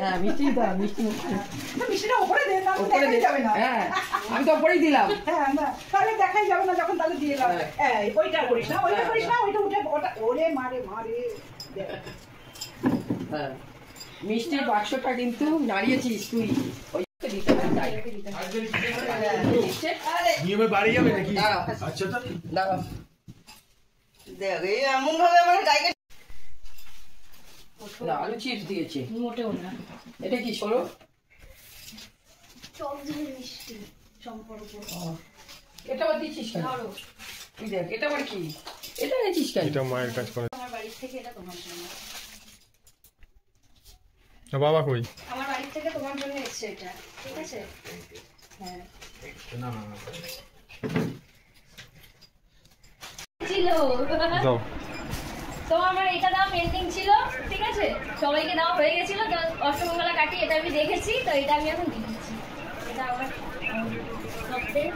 হ্যাঁ মিষ্টি দাও, মিষ্টি মিষ্টিটা উপরে দে না, দেখাই যাবে না। হ্যাঁ আমি তো উপরেই দিলাম। হ্যাঁ না তাহলে দেখাই যাবে না যখন, তাহলে দিয়ে দাও। এই ওইটা করিস না, ওইটা করিস না, ওইটা উঠে ওটা ওরে মারে মারে। হ্যাঁ মিষ্টির বাক্সটা কিন্তু নাড়িয়েছিস তুই, ওইটা দিতে হবে তাই। নিয়মে বাড়ি যাবে নাকি? আচ্ছা তো দাঁড়াও দেখ এই এমন ভাবে আমার গাইকে না, আলু চিপস দিয়েছে। মোটেও না, এটা কি সরো টক ঝাল মিষ্টি সম্পর্ক। এটা আবার দিচ্ছিস কেন? তুই দেখ এটা আবার কি, এটা এনেছিস কেন? এটা মায়ের কাজ করে। আমার বাড়ি থেকে এটা তোমার জন্য। বাবা কই? আমার বাড়ি থেকে তোমার জন্য এসেছে এটা, ঠিক আছে? হ্যাঁ না না না ছিল দাও। তো আমার এটা দাম পেন্ডিং ছিল, ঠিক আছে? সবাইকে দেওয়া হয়ে গেছিল, তো অষ্টমঙ্গলা কাটি এটা আমি দেখেছি, তো এটা আমি এখন দিয়ে দিচ্ছি। এটা আমার সবচেয়ে